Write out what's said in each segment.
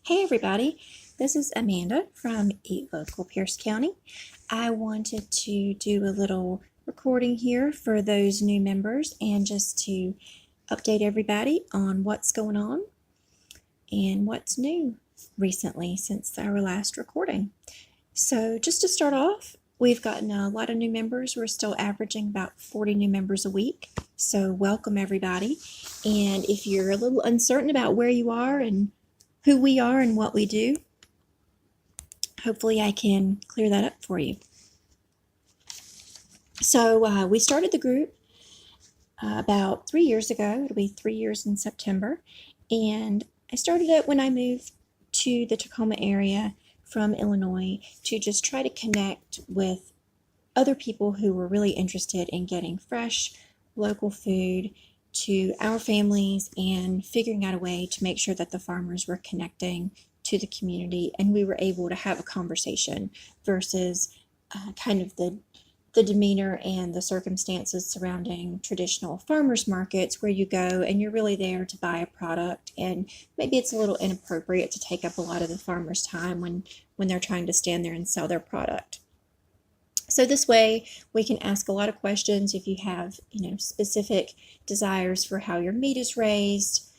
Hey everybody, this is Amanda from Eat Local Pierce County. I wanted to do a little recording here for those new members and just to update everybody on what's going on and what's new recently since our last recording. So just to start off, we've gotten a lot of new members. We're still averaging about 40 new members a week. So welcome everybody. And if you're a little uncertain about where you are and who we are and what we do, hopefully I can clear that up for you. So we started the group about 3 years ago. It'll be 3 years in September. And I started it when I moved to the Tacoma area from Illinois to just try to connect with other people who were really interested in getting fresh, local food to our families and figuring out a way to make sure that the farmers were connecting to the community and we were able to have a conversation versus kind of the demeanor and the circumstances surrounding traditional farmers markets where you go and you're really there to buy a product, and maybe it's a little inappropriate to take up a lot of the farmers' time when they're trying to stand there and sell their product. So this way we can ask a lot of questions if you have, specific desires for how your meat is raised,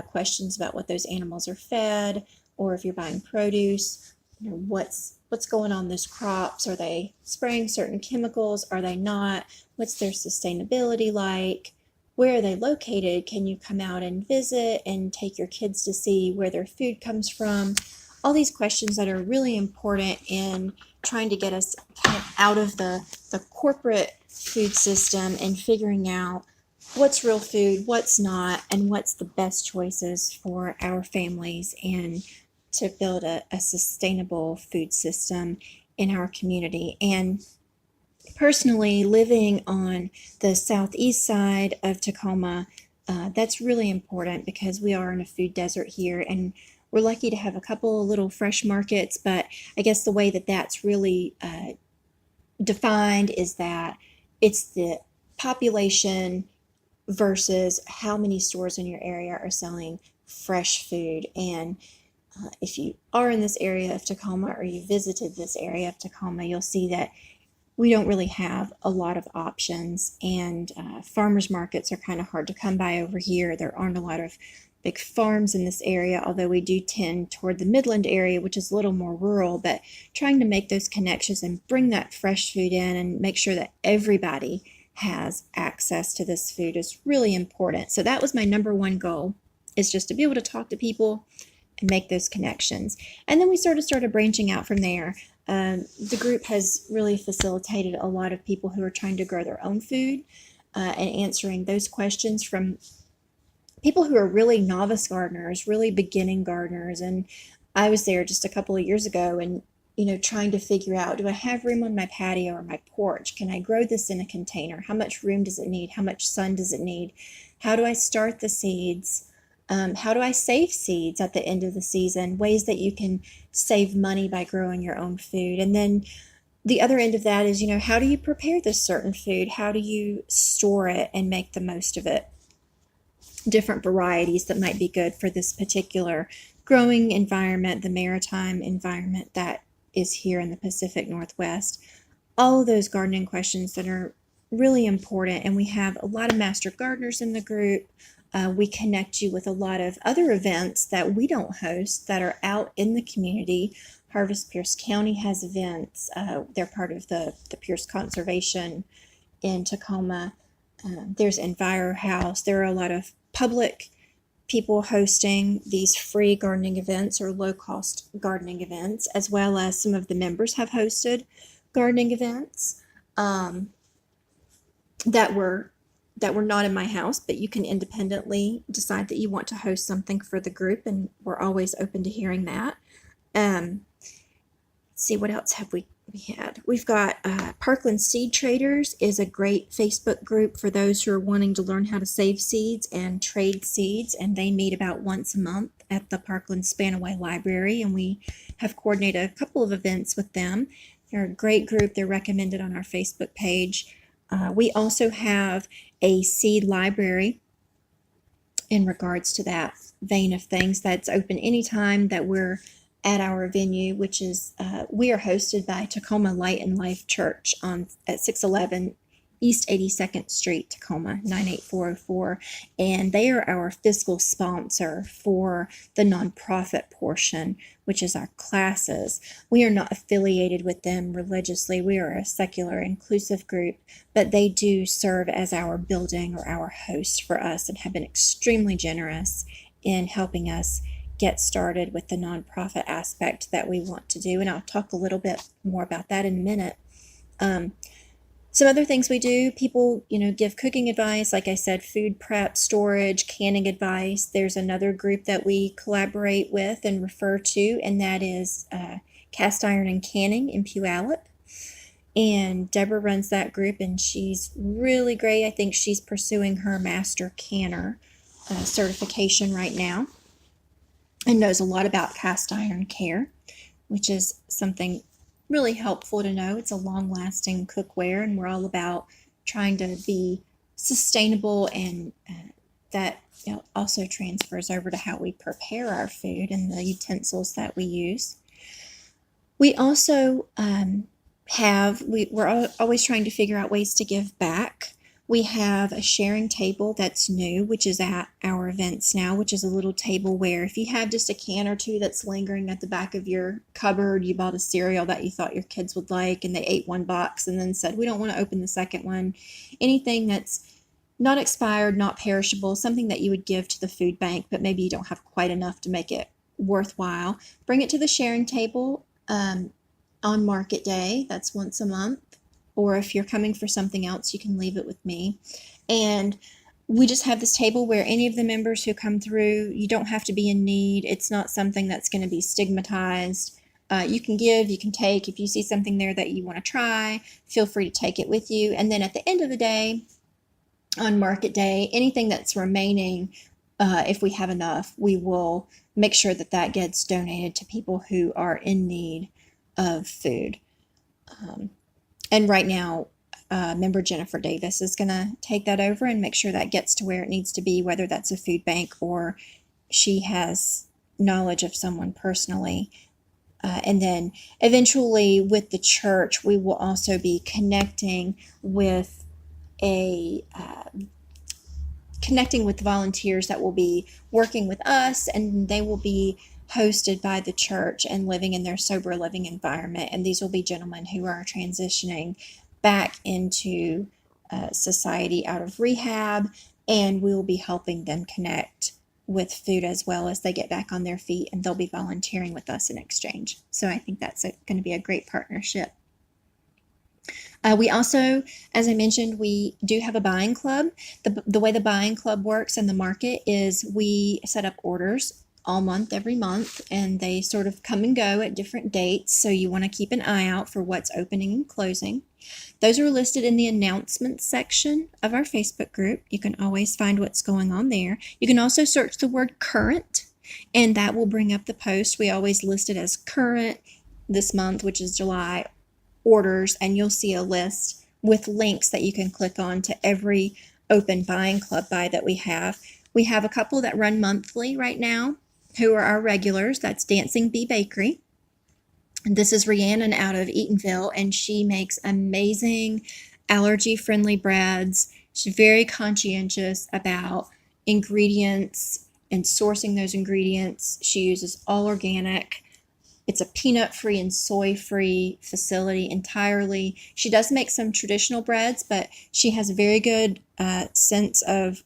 questions about what those animals are fed, or if you're buying produce, what's going on those crops? Are they spraying certain chemicals? Are they not? What's their sustainability like? Where are they located? Can you come out and visit and take your kids to see where their food comes from? All these questions that are really important in trying to get us kind of out of the corporate food system and figuring out what's real food, what's not, and what's the best choices for our families and to build a sustainable food system in our community. And personally, living on the southeast side of Tacoma, that's really important because we are in a food desert here, and we're lucky to have a couple of little fresh markets, but I guess the way that that's really defined is that it's the population versus how many stores in your area are selling fresh food. And if you are in this area of Tacoma or you visited this area of Tacoma, you'll see that we don't really have a lot of options, and farmers markets are kind of hard to come by over here. There aren't a lot of big farms in this area, although we do tend toward the Midland area, which is a little more rural, but trying to make those connections and bring that fresh food in and make sure that everybody has access to this food is really important. So that was my number one goal, is just to be able to talk to people and make those connections. And then we sort of started branching out from there. The group has really facilitated a lot of people who are trying to grow their own food and answering those questions from people who are really novice gardeners, really beginning gardeners. And I was there just a couple of years ago and, trying to figure out, do I have room on my patio or my porch? Can I grow this in a container? How much room does it need? How much sun does it need? How do I start the seeds? How do I save seeds at the end of the season? Ways that you can save money by growing your own food. And then the other end of that is, how do you prepare this certain food? How do you store it and make the most of it? Different varieties that might be good for this particular growing environment, the maritime environment that is here in the Pacific Northwest. All of those gardening questions that are really important. And we have a lot of master gardeners in the group. We connect you with a lot of other events that we don't host that are out in the community. Harvest Pierce County has events. They're part of the Pierce Conservation in Tacoma. There's Enviro House. There are a lot of public people hosting these free gardening events or low-cost gardening events, as well as some of the members have hosted gardening events that were not in my house, but you can independently decide that you want to host something for the group, and we're always open to hearing that. Let's see, what else have we had? We've got Parkland Seed Traders is a great Facebook group for those who are wanting to learn how to save seeds and trade seeds, and they meet about once a month at the Parkland Spanaway Library, and we have coordinated a couple of events with them. They're a great group. They're recommended on our Facebook page. We also have a seed library in regards to that vein of things. That's open anytime that we're at our venue, which is we are hosted by Tacoma Light and Life Church at 611 East 82nd Street, Tacoma 98404, and they are our fiscal sponsor for the nonprofit portion, which is our classes. We are not affiliated with them religiously. We are a secular, inclusive group, but they do serve as our building or our host for us and have been extremely generous in helping us get started with the nonprofit aspect that we want to do. And I'll talk a little bit more about that in a minute. Some other things we do, people, give cooking advice, like I said, food prep, storage, canning advice. There's another group that we collaborate with and refer to, and that is Cast Iron and Canning in Puyallup. And Deborah runs that group, and she's really great. I think she's pursuing her master canner certification right now and knows a lot about cast iron care, which is something really helpful to know. It's a long-lasting cookware, and we're all about trying to be sustainable, and that also transfers over to how we prepare our food and the utensils that we use. We also we're always trying to figure out ways to give back. We have a sharing table that's new, which is at our events now, which is a little table where if you have just a can or two that's lingering at the back of your cupboard, you bought a cereal that you thought your kids would like, and they ate one box and then said, we don't want to open the second one. Anything that's not expired, not perishable, something that you would give to the food bank, but maybe you don't have quite enough to make it worthwhile. Bring it to the sharing table on market day. That's once a month. Or if you're coming for something else, you can leave it with me. And we just have this table where any of the members who come through, you don't have to be in need. It's not something that's going to be stigmatized. You can give, you can take. If you see something there that you want to try, feel free to take it with you. And then at the end of the day, on market day, anything that's remaining, if we have enough, we will make sure that that gets donated to people who are in need of food. And right now, member Jennifer Davis is going to take that over and make sure that gets to where it needs to be, whether that's a food bank or she has knowledge of someone personally. And then eventually with the church, we will also be connecting with volunteers that will be working with us, and they will be hosted by the church and living in their sober living environment. And these will be gentlemen who are transitioning back into society out of rehab, and we will be helping them connect with food as well as they get back on their feet, and they'll be volunteering with us in exchange. So I think that's going to be a great partnership. We also, as I mentioned, we do have a buying club. The way the buying club works in the market is we set up orders all month, every month, and they sort of come and go at different dates. So you want to keep an eye out for what's opening and closing. Those are listed in the announcements section of our Facebook group. You can always find what's going on there. You can also search the word current, and that will bring up the post. We always list it as current this month, which is July, orders, and you'll see a list with links that you can click on to every open buying club buy that we have. We have a couple that run monthly right now who are our regulars. That's Dancing Bee Bakery. And this is Rhiannon out of Eatonville, and she makes amazing allergy-friendly breads. She's very conscientious about ingredients and sourcing those ingredients. She uses all organic. It's a peanut-free and soy-free facility entirely. She does make some traditional breads, but she has a very good sense of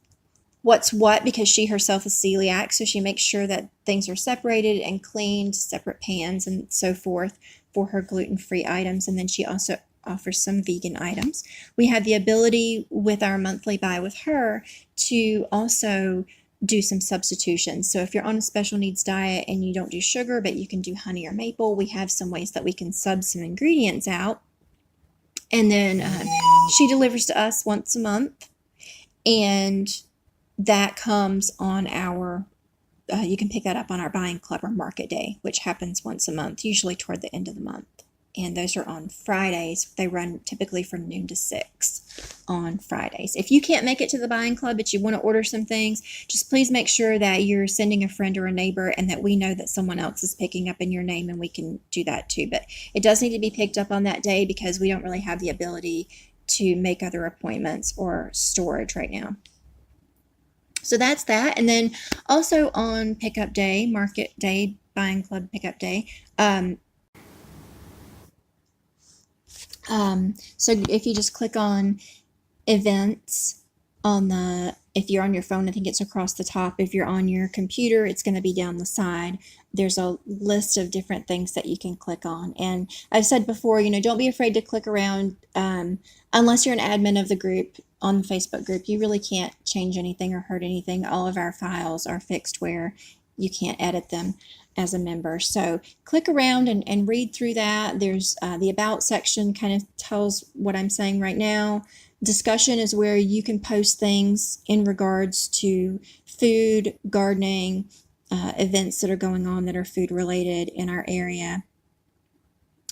what's what because she herself is celiac, so she makes sure that things are separated and cleaned, separate pans and so forth for her gluten-free items, and then she also offers some vegan items. We have the ability with our monthly buy with her to also do some substitutions. So if you're on a special needs diet and you don't do sugar, but you can do honey or maple, we have some ways that we can sub some ingredients out. And then she delivers to us once a month, and that comes on our, you can pick that up on our buying club or market day, which happens once a month, usually toward the end of the month. and those are on Fridays. They run typically from noon to 6 on Fridays. If you can't make it to the buying club but you want to order some things, just please make sure that you're sending a friend or a neighbor and that we know that someone else is picking up in your name, and we can do that too. But it does need to be picked up on that day because we don't really have the ability to make other appointments or storage right now. So that's that. And then also on pickup day, market day, buying club pickup day, so if you just click on events on if you're on your phone, I think it's across the top. If you're on your computer, it's going to be down the side. There's a list of different things that you can click on. And I've said before, don't be afraid to click around unless you're an admin of the group on the Facebook group. You really can't change anything or hurt anything. All of our files are fixed where you can't edit them as a member. So click around and read through that. There's the About section, kind of tells what I'm saying right now. Discussion is where you can post things in regards to food, gardening, events that are going on that are food related in our area.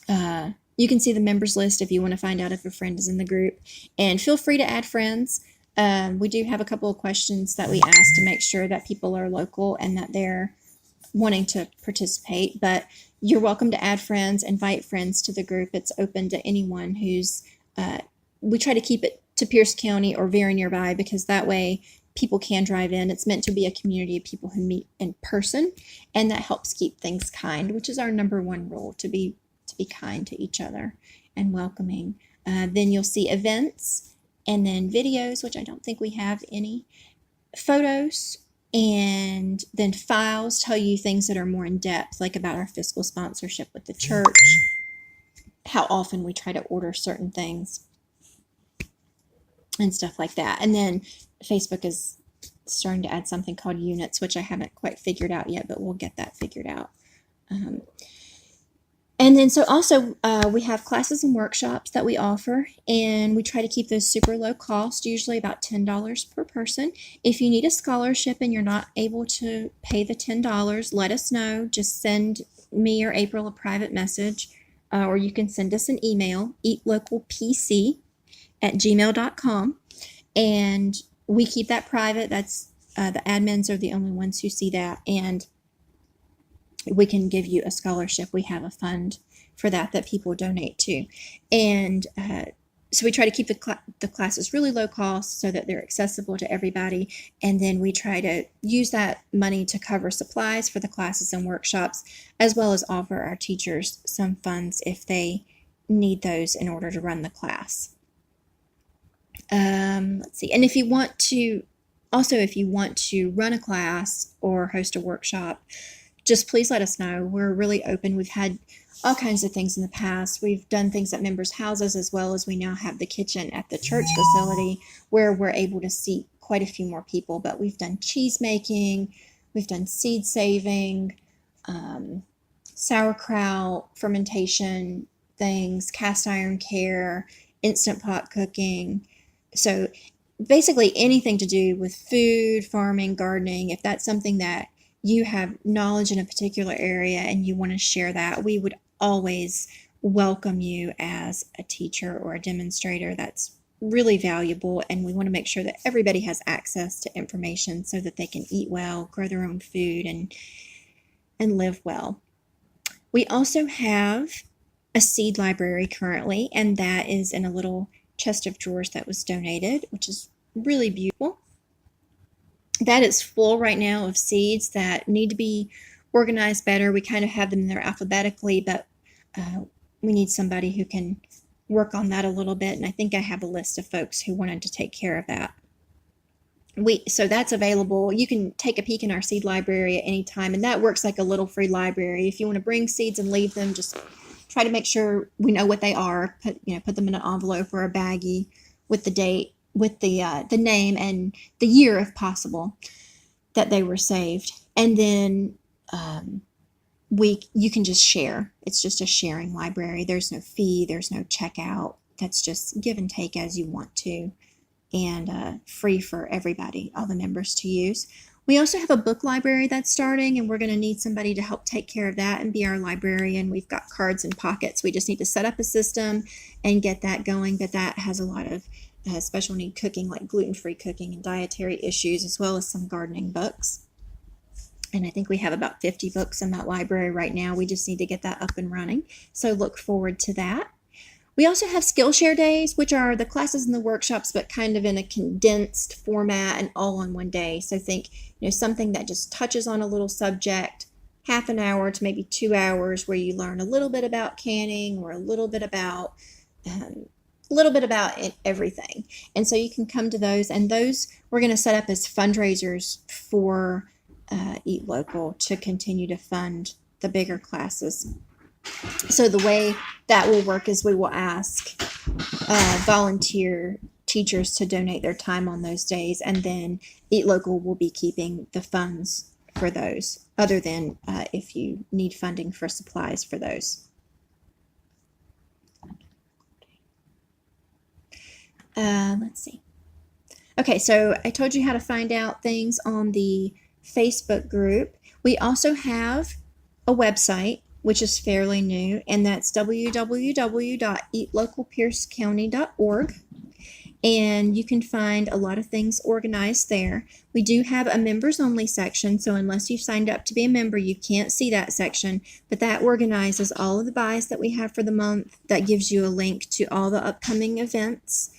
You can see the members list if you want to find out if a friend is in the group, and feel free to add friends. We do have a couple of questions that we ask to make sure that people are local and that they're wanting to participate, but you're welcome to add friends, invite friends to the group. It's open to anyone who's, we try to keep it to Pierce County or very nearby because that way people can drive in. It's meant to be a community of people who meet in person, and that helps keep things kind, which is our number one rule, to be kind to each other and welcoming. Then you'll see events and then videos, which I don't think we have any, photos, and then files tell you things that are more in depth, like about our fiscal sponsorship with the church, how often we try to order certain things, and stuff like that. And then Facebook is starting to add something called units, which I haven't quite figured out yet, but we'll get that figured out. And then so also we have classes and workshops that we offer, and we try to keep those super low cost, usually about $10 per person. If you need a scholarship and you're not able to pay the $10, let us know. Just send me or April a private message, or you can send us an email, eatlocalpc@gmail.com, and we keep that private. That's the admins are the only ones who see that, and we can give you a scholarship. We have a fund for that people donate to. And so we try to keep the classes really low cost so that they're accessible to everybody. And then we try to use that money to cover supplies for the classes and workshops, as well as offer our teachers some funds if they need those in order to run the class. Let's see. And if you want to run a class or host a workshop, just please let us know. We're really open. We've had all kinds of things in the past. We've done things at members' houses, as well as we now have the kitchen at the church facility where we're able to seat quite a few more people. But we've done cheese making, we've done seed saving, sauerkraut, fermentation things, cast iron care, instant pot cooking. So basically anything to do with food, farming, gardening. If that's something that you have knowledge in a particular area and you want to share that, we would always welcome you as a teacher or a demonstrator. That's really valuable, and we want to make sure that everybody has access to information so that they can eat well, grow their own food, and live well. We also have a seed library currently, and that is in a little chest of drawers that was donated, which is really beautiful. That is full right now of seeds that need to be organized better. We kind of have them there alphabetically, but we need somebody who can work on that a little bit. And I think I have a list of folks who wanted to take care of that. So that's available. You can take a peek in our seed library at any time, and that works like a little free library. If you want to bring seeds and leave them, just try to make sure we know what they are. Put them in an envelope or a baggie with the date, with the name and the year, if possible, that they were saved. And then you can just share. It's just a sharing library. There's no fee. There's no checkout. That's just give and take as you want to, and free for everybody, all the members to use. We also have a book library that's starting, and we're going to need somebody to help take care of that and be our librarian. We've got cards and pockets. We just need to set up a system and get that going, but that has a lot of special need cooking, like gluten-free cooking and dietary issues, as well as some gardening books. And I think we have about 50 books in that library right now. We just need to get that up and running. So look forward to that. We also have Skillshare days, which are the classes and the workshops, but kind of in a condensed format and all on one day. So think, something that just touches on a little subject, half an hour to maybe 2 hours, where you learn a little bit about canning or a little bit about everything. And so you can come to those, and those we're going to set up as fundraisers for Eat Local to continue to fund the bigger classes. So the way that will work is we will ask volunteer teachers to donate their time on those days, and then Eat Local will be keeping the funds for those, other than if you need funding for supplies for those. Let's see. Okay, so I told you how to find out things on the Facebook group. We also have a website, which is fairly new, and that's www.eatlocalpiercecounty.org. And you can find a lot of things organized there. We do have a members only section, so unless you've signed up to be a member, you can't see that section, but that organizes all of the buys that we have for the month. That gives you a link to all the upcoming events.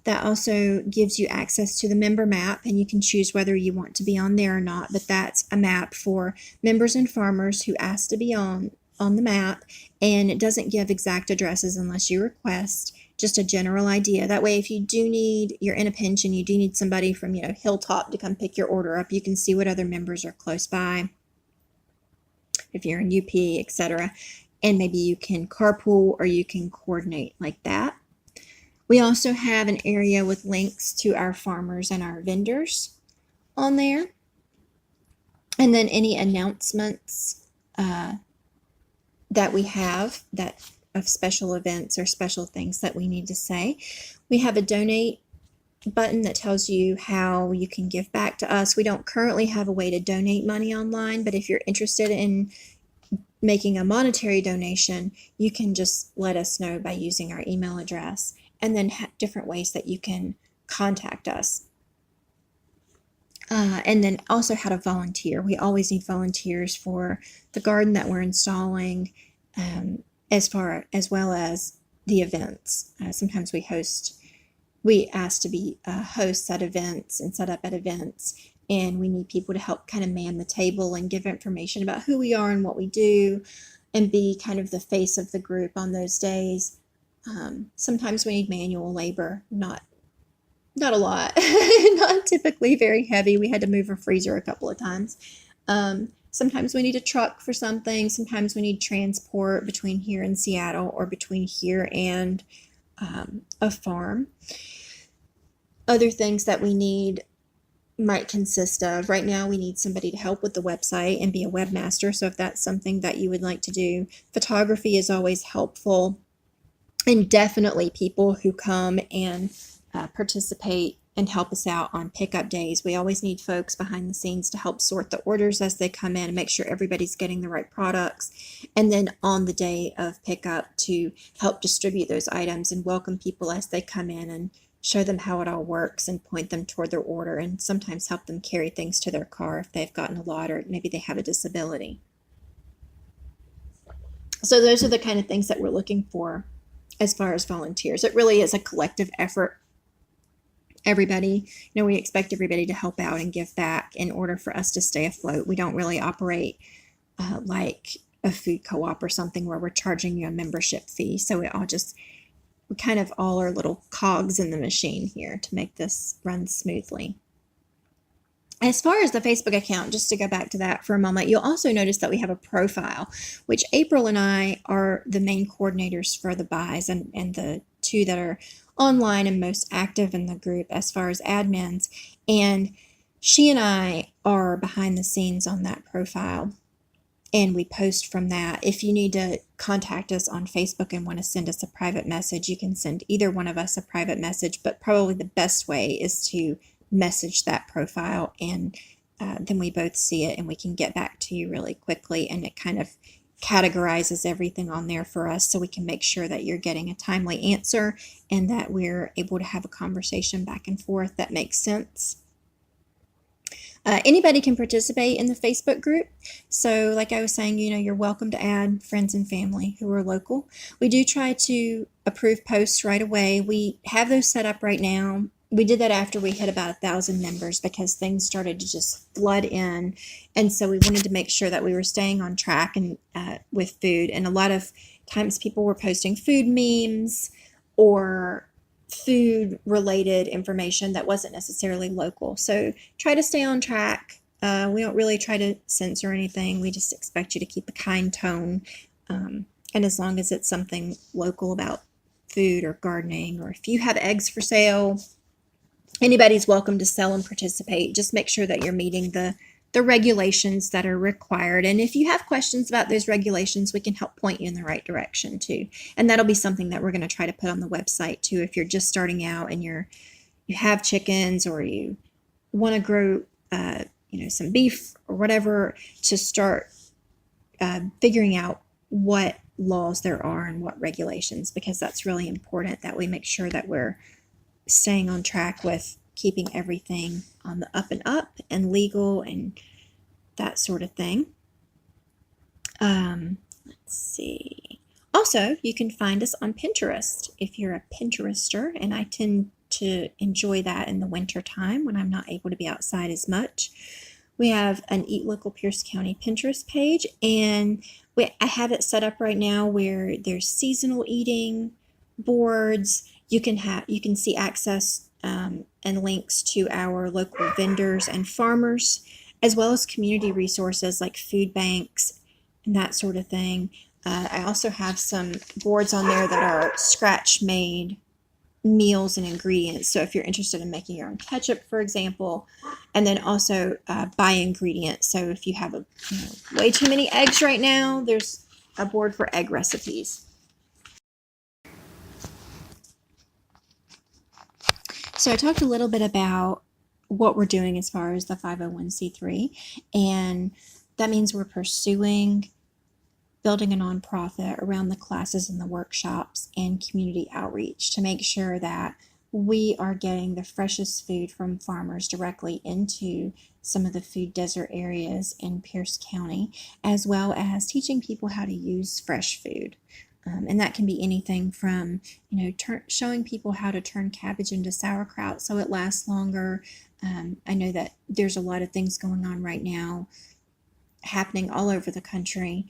That also gives you access to the member map, and you can choose whether you want to be on there or not, but that's a map for members and farmers who ask to be on the map, and it doesn't give exact addresses unless you request, just a general idea. That way, if you're in a pinch and you do need somebody from Hilltop to come pick your order up, you can see what other members are close by, if you're in UP, etc. And maybe you can carpool or you can coordinate like that. We also have an area with links to our farmers and our vendors on there. And then any announcements that we have of special events or special things that we need to say. We have a donate button that tells you how you can give back to us. We don't currently have a way to donate money online, but if you're interested in making a monetary donation, you can just let us know by using our email address, and then different ways that you can contact us. And then also how to volunteer. We always need volunteers for the garden that we're installing, as well as the events. Sometimes we ask to be hosts at events and set up at events, and we need people to help kind of man the table and give information about who we are and what we do, and be kind of the face of the group on those days. Sometimes we need manual labor, not a lot, not typically very heavy. We had to move a freezer a couple of times. Sometimes we need a truck for something. Sometimes we need transport between here and Seattle, or between here and a farm. Other things that we need might consist of, right now we need somebody to help with the website and be a webmaster. So if that's something that you would like to do, photography is always helpful. And definitely people who come and participate and help us out on pickup days. We always need folks behind the scenes to help sort the orders as they come in and make sure everybody's getting the right products. And then on the day of pickup, to help distribute those items and welcome people as they come in and show them how it all works and point them toward their order, and sometimes help them carry things to their car if they've gotten a lot, or maybe they have a disability. So those are the kind of things that we're looking for as far as volunteers. It really is a collective effort. Everybody, we expect everybody to help out and give back in order for us to stay afloat. We don't really operate like a food co-op or something where we're charging you a membership fee. So we kind of all are little cogs in the machine here to make this run smoothly. As far as the Facebook account, just to go back to that for a moment, you'll also notice that we have a profile, which April and I are the main coordinators for the buys, and the two that are online and most active in the group as far as admins. And she and I are behind the scenes on that profile, and we post from that. If you need to contact us on Facebook and want to send us a private message, you can send either one of us a private message, but probably the best way is to message that profile, and then we both see it and we can get back to you really quickly, and it kind of categorizes everything on there for us so we can make sure that you're getting a timely answer and that we're able to have a conversation back and forth that makes sense. Anybody can participate in the Facebook group. So like I was saying, you're welcome to add friends and family who are local. We do try to approve posts right away. We have those set up right now. We did that after we hit about 1,000 members because things started to just flood in. And so we wanted to make sure that we were staying on track and with food. And a lot of times people were posting food memes or food related information that wasn't necessarily local. So try to stay on track. We don't really try to censor anything. We just expect you to keep a kind tone. And as long as it's something local about food or gardening, or if you have eggs for sale, anybody's welcome to sell and participate. Just make sure that you're meeting the regulations that are required. And if you have questions about those regulations, we can help point you in the right direction too. And that'll be something that we're going to try to put on the website too. If you're just starting out and you have chickens, or you want to grow, some beef or whatever, to start figuring out what laws there are and what regulations, because that's really important that we make sure that we're staying on track with keeping everything on the up and up and legal and that sort of thing. Let's see. Also, you can find us on Pinterest if you're a Pinterester, and I tend to enjoy that in the winter time when I'm not able to be outside as much. We have an Eat Local Pierce County Pinterest page, and I have it set up right now where there's seasonal eating boards. You can see access and links to our local vendors and farmers, as well as community resources like food banks and that sort of thing. I also have some boards on there that are scratch-made meals and ingredients. So if you're interested in making your own ketchup, for example, and then also buy ingredients. So if you have way too many eggs right now, there's a board for egg recipes. So I talked a little bit about what we're doing as far as the 501c3, and that means we're pursuing building a nonprofit around the classes and the workshops and community outreach to make sure that we are getting the freshest food from farmers directly into some of the food desert areas in Pierce County, as well as teaching people how to use fresh food. And that can be anything from, showing people how to turn cabbage into sauerkraut so it lasts longer. I know that there's a lot of things going on right now happening all over the country.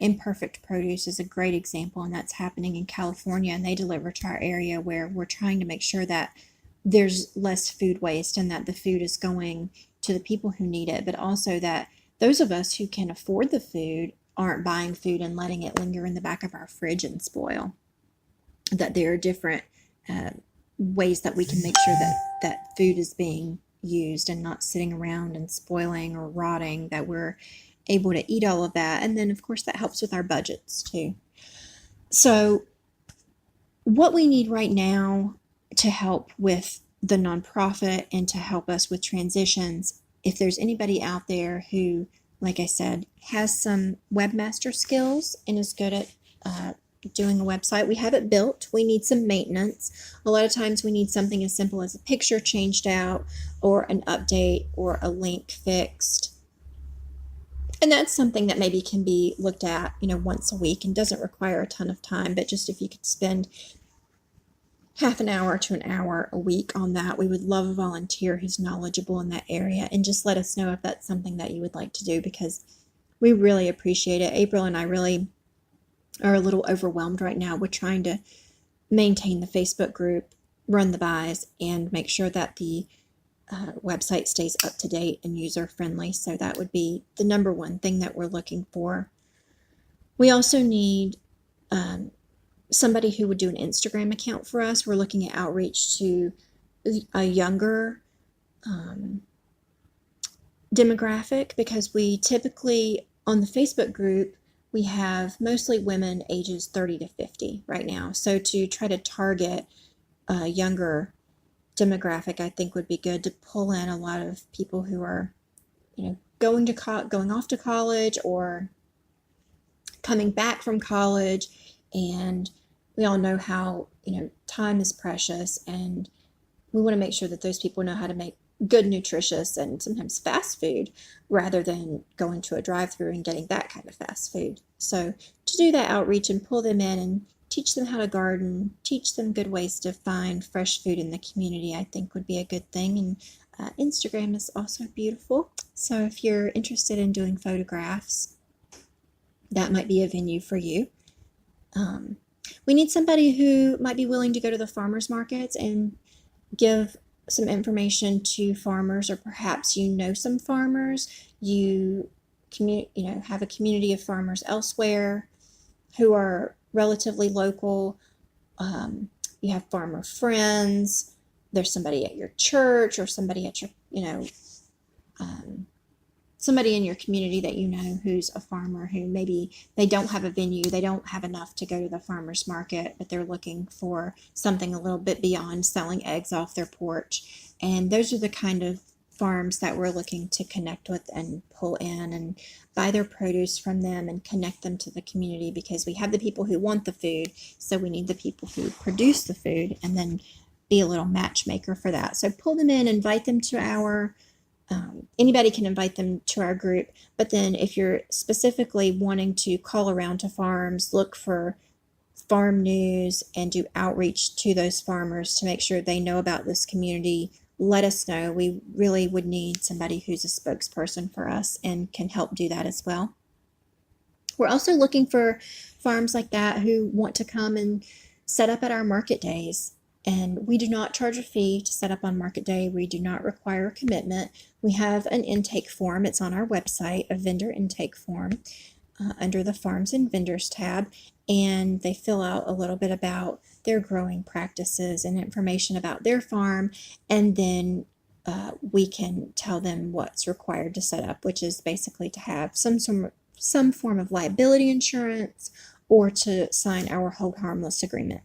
Imperfect Produce is a great example, and that's happening in California, and they deliver to our area, where we're trying to make sure that there's less food waste and that the food is going to the people who need it, but also that those of us who can afford the food aren't buying food and letting it linger in the back of our fridge and spoil. That there are different ways that we can make sure that food is being used and not sitting around and spoiling or rotting, that we're able to eat all of that. And then, of course, that helps with our budgets too. So what we need right now to help with the nonprofit and to help us with transitions, if there's anybody out there who, like I said, has some webmaster skills and is good at doing a website, we have it built. We need some maintenance. A lot of times we need something as simple as a picture changed out or an update or a link fixed. And that's something that maybe can be looked at, once a week, and doesn't require a ton of time. But just if you could spend half an hour to an hour a week on that, we would love a volunteer who's knowledgeable in that area, and just let us know if that's something that you would like to do, because we really appreciate it. April and I really are a little overwhelmed right now. We're trying to maintain the Facebook group, run the buys, and make sure that the website stays up to date and user friendly. So that would be the number one thing that we're looking for. We also need somebody who would do an Instagram account for us. We're looking at outreach to a younger demographic, because we typically, on the Facebook group, we have mostly women ages 30 to 50 right now. So to try to target a younger demographic I think would be good to pull in a lot of people who are, going off to college or coming back from college. And we all know how, time is precious, and we want to make sure that those people know how to make good, nutritious, and sometimes fast food rather than going to a drive-through and getting that kind of fast food. So to do that outreach and pull them in and teach them how to garden, teach them good ways to find fresh food in the community, I think would be a good thing. And Instagram is also beautiful. So if you're interested in doing photographs, that might be a venue for you. We need somebody who might be willing to go to the farmers markets and give some information to farmers, or perhaps some farmers, have a community of farmers elsewhere who are relatively local. You have farmer friends. There's somebody at your church or somebody at your, somebody in your community that who's a farmer, who maybe they don't have a venue, they don't have enough to go to the farmer's market, but they're looking for something a little bit beyond selling eggs off their porch. And those are the kind of farms that we're looking to connect with and pull in and buy their produce from them and connect them to the community, because we have the people who want the food, so we need the people who produce the food, and then be a little matchmaker for that. So pull them in, invite them to our anybody can invite them to our group. But then if you're specifically wanting to call around to farms, look for farm news and do outreach to those farmers to make sure they know about this community, let us know. We really would need somebody who's a spokesperson for us and can help do that as well. We're also looking for farms like that who want to come and set up at our market days. And we do not charge a fee to set up on market day. We do not require a commitment. We have an intake form. It's on our website, a vendor intake form under the Farms and Vendors tab. And they fill out a little bit about their growing practices and information about their farm. And then we can tell them what's required to set up, which is basically to have some form of liability insurance or to sign our hold harmless agreement.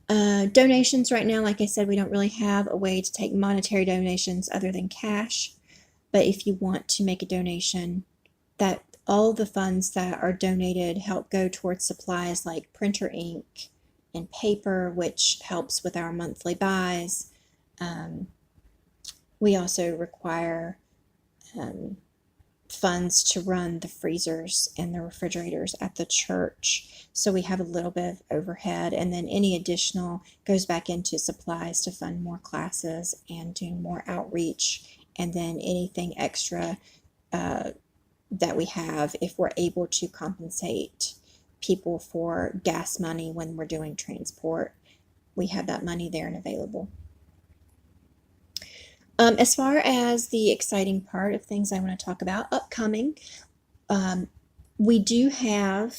Donations right now, like I said, we don't really have a way to take monetary donations other than cash. But if you want to make a donation, that all the funds that are donated help go towards supplies like printer ink and paper, which helps with our monthly buys. We also require funds to run the freezers and the refrigerators at the church. So we have a little bit of overhead, and then any additional goes back into supplies to fund more classes and do more outreach. And then anything extra that we have, if we're able to compensate people for gas money when we're doing transport, we have that money there and available. As far as the exciting part of things I want to talk about upcoming, we do have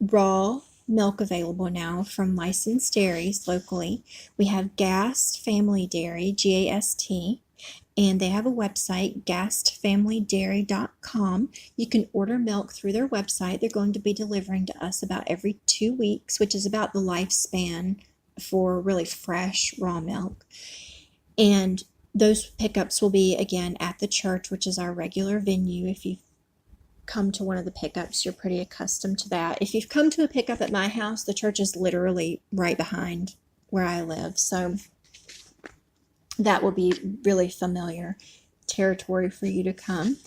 raw milk available now from licensed dairies locally. We have Gast Family Dairy, G-A-S-T, and they have a website, gastfamilydairy.com. You can order milk through their website. They're going to be delivering to us about every 2 weeks, which is about the lifespan for really fresh raw milk. And those pickups will be, again, at the church, which is our regular venue. If you've come to one of the pickups, you're pretty accustomed to that. If you've come to a pickup at my house, the church is literally right behind where I live. So that will be really familiar territory for you to come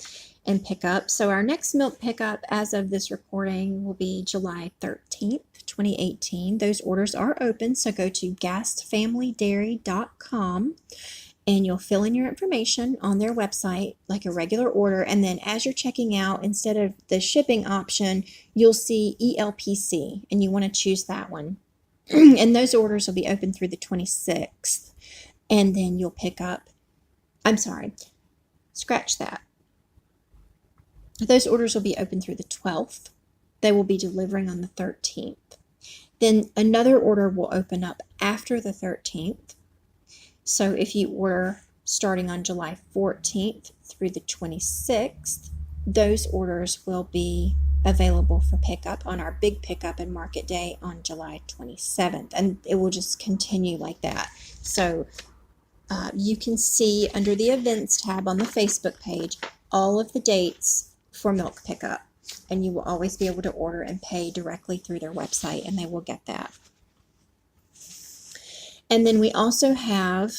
and pick up. So our next milk pickup as of this recording will be July 13th, 2018. Those orders are open, so go to gastfamilydairy.com and you'll fill in your information on their website like a regular order. And then as you're checking out, instead of the shipping option, you'll see ELPC, and you want to choose that one. And those orders will be open through the 26th. And then you'll pick up, scratch that. Those orders will be open through the 12th. They will be delivering on the 13th. Then another order will open up after the 13th. So if you order starting on July 14th through the 26th, those orders will be available for pickup on our big pickup and market day on July 27th, and it will just continue like that. So you can see under the events tab on the Facebook page all of the dates for milk pickup, and you will always be able to order and pay directly through their website, and they will get that. And then we also have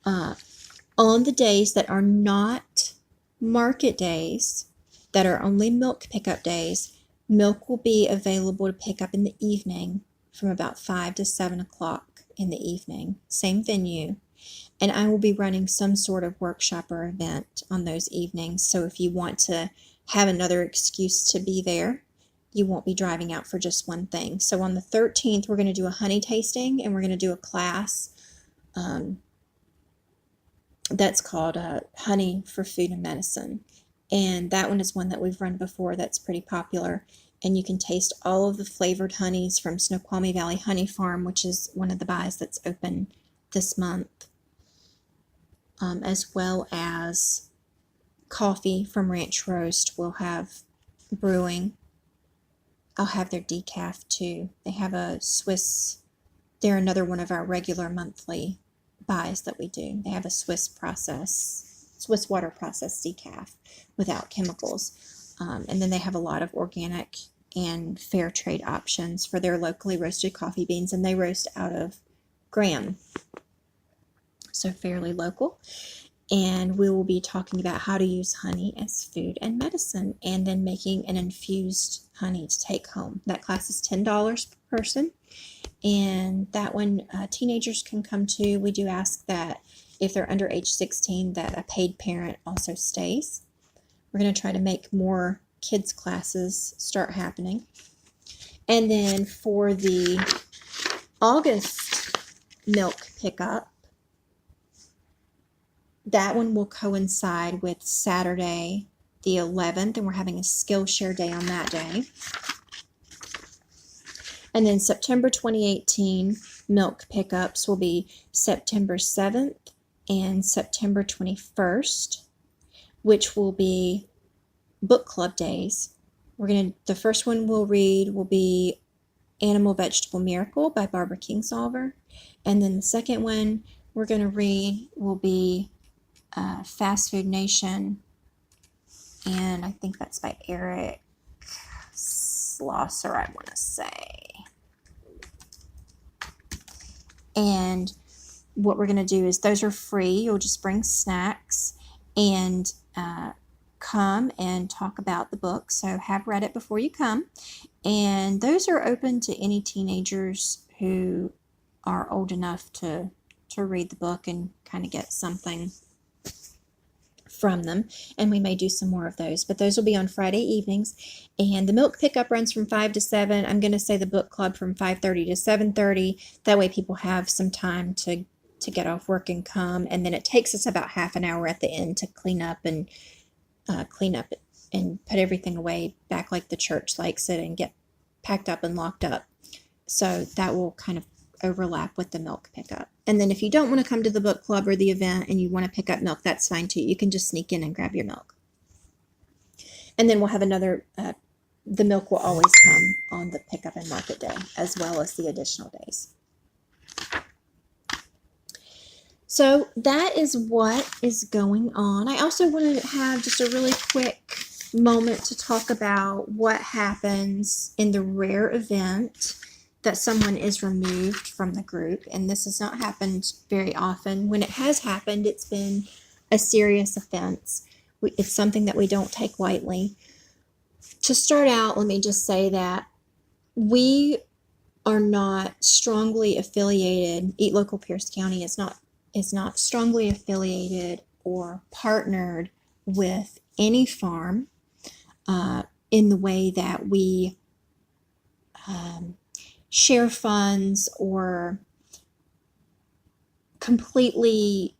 on the days that are not market days, that are only milk pickup days, milk will be available to pick up in the evening from about 5 to 7 o'clock in the evening, same venue. And I will be running some sort of workshop or event on those evenings. So if you want to have another excuse to be there, you won't be driving out for just one thing. So on the 13th, we're going to do a honey tasting, and we're going to do a class that's called Honey for Food and Medicine. And that one is one that we've run before that's pretty popular. And you can taste all of the flavored honeys from Snoqualmie Valley Honey Farm, which is one of the buys that's open this month, as well as coffee from Ranch Roast. We'll have brewing. I'll have their decaf too. They have a Swiss, they're another one of our regular monthly buys that we do. They have a Swiss water process decaf without chemicals. And then they have a lot of organic and fair trade options for their locally roasted coffee beans, and they roast out of Graham, so fairly local. And we will be talking about how to use honey as food and medicine, and then making an infused honey to take home. That class is $10 per person, and that one teenagers can come to. We do ask that if they're under age 16 that a paid parent also stays. We're going to try to make more kids classes start happening. And then for the August milk pickup, that one will coincide with Saturday the 11th, and we're having a Skillshare day on that day. And then September 2018 milk pickups will be September 7th and September 21st, which will be book club days. The first one we'll read will be Animal Vegetable Miracle by Barbara Kingsolver. And then the second one we're going to read will be Fast Food Nation, and I think that's by Eric Slosser, I want to say. And what we're going to do is, those are free. You'll just bring snacks and come and talk about the book. So have read it before you come. And those are open to any teenagers who are old enough to read the book and kind of get something from them, and we may do some more of those, but those will be on Friday evenings. And the milk pickup runs from 5 to 7. I'm going to say the book club from 5:30 to 7:30. That way people have some time to get off work and come, and then it takes us about half an hour at the end to clean up and put everything away back like the church likes it, and get packed up and locked up. So that will kind of overlap with the milk pickup. And then if you don't want to come to the book club or the event and you want to pick up milk, that's fine too. You can just sneak in and grab your milk. And then we'll have another, the milk will always come on the pickup and market day, as well as the additional days. So that is what is going on. I also want to have just a really quick moment to talk about what happens in the rare event that someone is removed from the group. And this has not happened very often. When it has happened, it's been a serious offense. It's something that we don't take lightly. To start out, let me just say that we are not strongly affiliated. Eat Local Pierce County is not strongly affiliated or partnered with any farm in the way that we share funds or completely,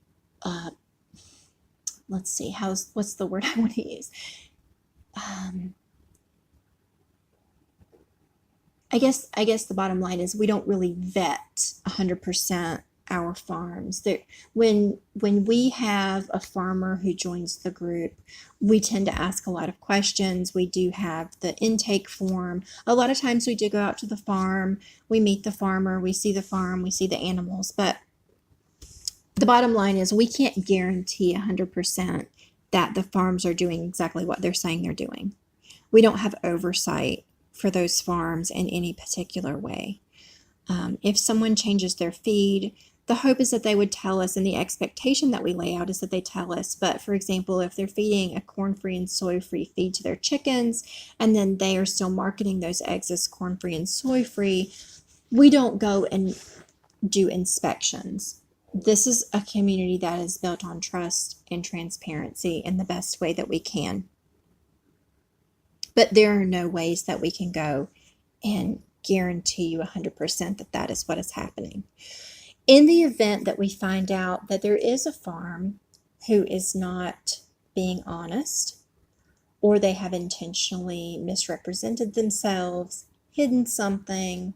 what's the word I want to use? I guess the bottom line is we don't really vet 100% our farms. When we have a farmer who joins the group, we tend to ask a lot of questions. We do have the intake form. A lot of times we do go out to the farm, we meet the farmer, we see the farm, we see the animals, but the bottom line is we can't guarantee 100% that the farms are doing exactly what they're saying they're doing. We don't have oversight for those farms in any particular way. If someone changes their feed, the hope is that they would tell us, and the expectation that we lay out is that they tell us. But for example, if they're feeding a corn-free and soy-free feed to their chickens, and then they are still marketing those eggs as corn-free and soy-free, we don't go and do inspections. This is a community that is built on trust and transparency in the best way that we can. But there are no ways that we can go and guarantee you 100% that that is what is happening. In the event that we find out that there is a farm who is not being honest, or they have intentionally misrepresented themselves, hidden something,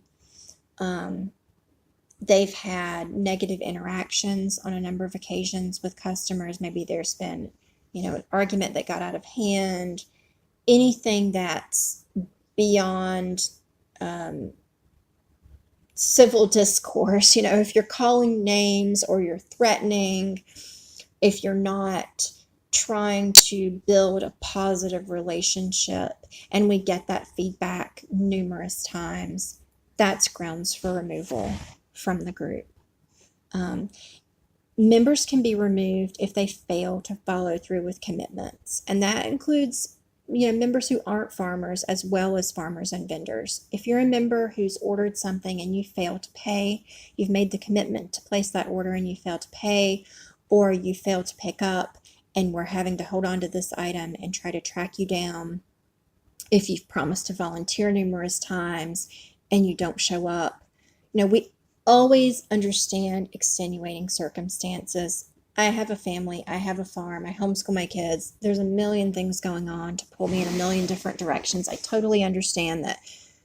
they've had negative interactions on a number of occasions with customers, maybe there's been, an argument that got out of hand, anything that's beyond civil discourse, if you're calling names or you're threatening, if you're not trying to build a positive relationship, and we get that feedback numerous times, that's grounds for removal from the group. Members can be removed if they fail to follow through with commitments, and that includes members who aren't farmers as well as farmers and vendors. If you're a member who's ordered something and you fail to pay, you've made the commitment to place that order and you fail to pay, or you fail to pick up and we're having to hold on to this item and try to track you down. If you've promised to volunteer numerous times and you don't show up, we always understand extenuating circumstances. I have a family, I have a farm, I homeschool my kids. There's a million things going on to pull me in a million different directions. I totally understand that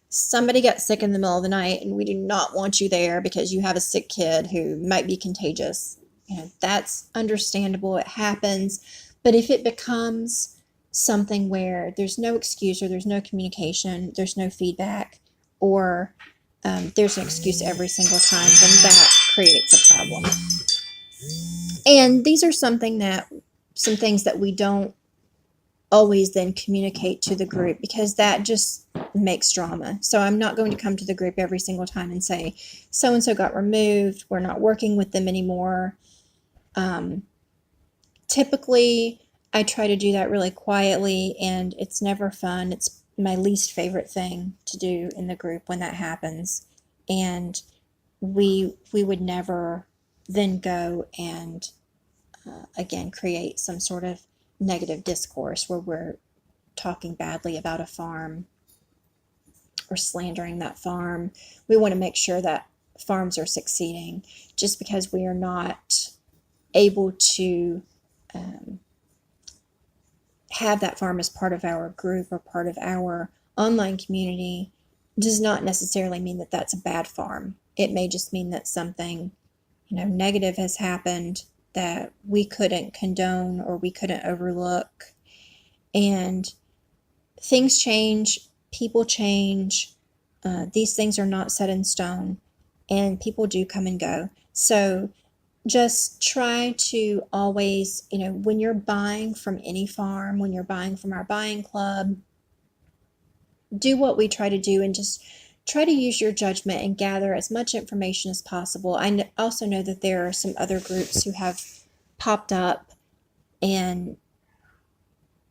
somebody got sick in the middle of the night and we do not want you there because you have a sick kid who might be contagious. That's understandable. It happens. But if it becomes something where there's no excuse or there's no communication, there's no feedback, or there's an excuse every single time, then that creates a problem. And these are some things that we don't always then communicate to the group, because that just makes drama. So I'm not going to come to the group every single time and say, so-and-so got removed, we're not working with them anymore. Typically, I try to do that really quietly, and it's never fun. It's my least favorite thing to do in the group when that happens. And we would never then go and again create some sort of negative discourse where we're talking badly about a farm or slandering that farm. We want to make sure that farms are succeeding. Just because we are not able to have that farm as part of our group or part of our online community does not necessarily mean that that's a bad farm. It may just mean that something negative has happened that we couldn't condone or we couldn't overlook. And things change, people change. These things are not set in stone, and people do come and go. So just try to always, when you're buying from any farm, when you're buying from our buying club, do what we try to do and just try to use your judgment and gather as much information as possible. I also know that there are some other groups who have popped up and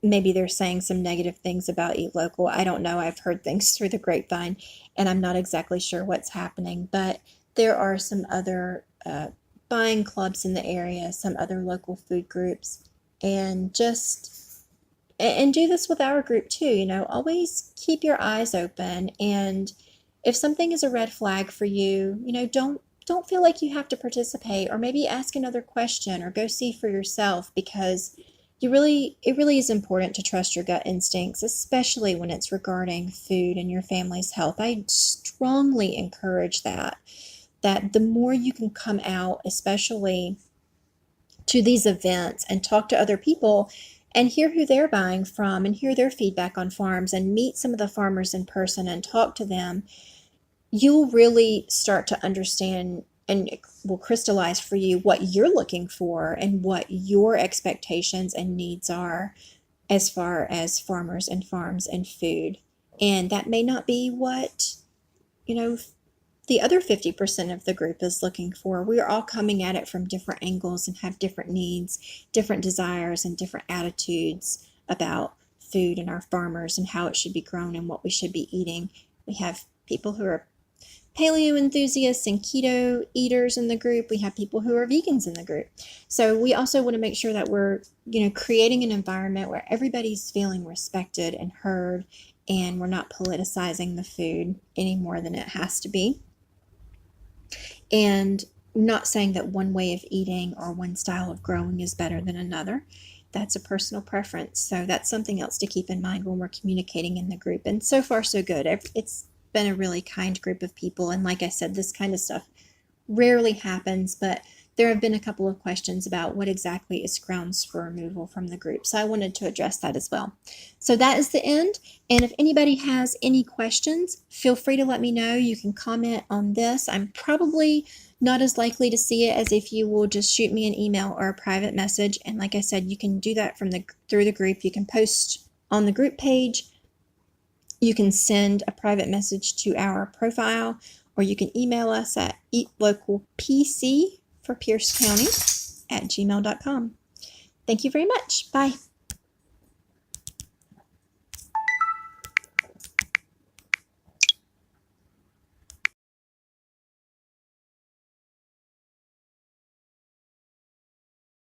maybe they're saying some negative things about Eat Local. I don't know. I've heard things through the grapevine and I'm not exactly sure what's happening, but there are some other buying clubs in the area, some other local food groups, and do this with our group too. Always keep your eyes open, and if something is a red flag for you, don't feel like you have to participate, or maybe ask another question or go see for yourself, because it really is important to trust your gut instincts, especially when it's regarding food and your family's health. I strongly encourage that. that the more you can come out, especially to these events, and talk to other people and hear who they're buying from and hear their feedback on farms and meet some of the farmers in person and talk to them, you'll really start to understand, and it will crystallize for you what you're looking for and what your expectations and needs are as far as farmers and farms and food. And that may not be what, you know, the other 50% of the group is looking for. We're all coming at it from different angles and have different needs, different desires, and different attitudes about food and our farmers and how it should be grown and what we should be eating. We have people who are paleo enthusiasts and keto eaters in the group. We have people who are vegans in the group. So we also want to make sure that we're, creating an environment where everybody's feeling respected and heard, and we're not politicizing the food any more than it has to be. And not saying that one way of eating or one style of growing is better than another. That's a personal preference. So that's something else to keep in mind when we're communicating in the group. And so far, so good. It's been a really kind group of people. And like I said, this kind of stuff rarely happens, but there have been a couple of questions about what exactly is grounds for removal from the group. So I wanted to address that as well. So that is the end. And if anybody has any questions, feel free to let me know. You can comment on this. I'm probably not as likely to see it as if you will just shoot me an email or a private message. And like I said, you can do that through the group. You can post on the group page. You can send a private message to our profile, or you can email us at eatlocalpc for Pierce County @gmail.com. Thank you very much. Bye.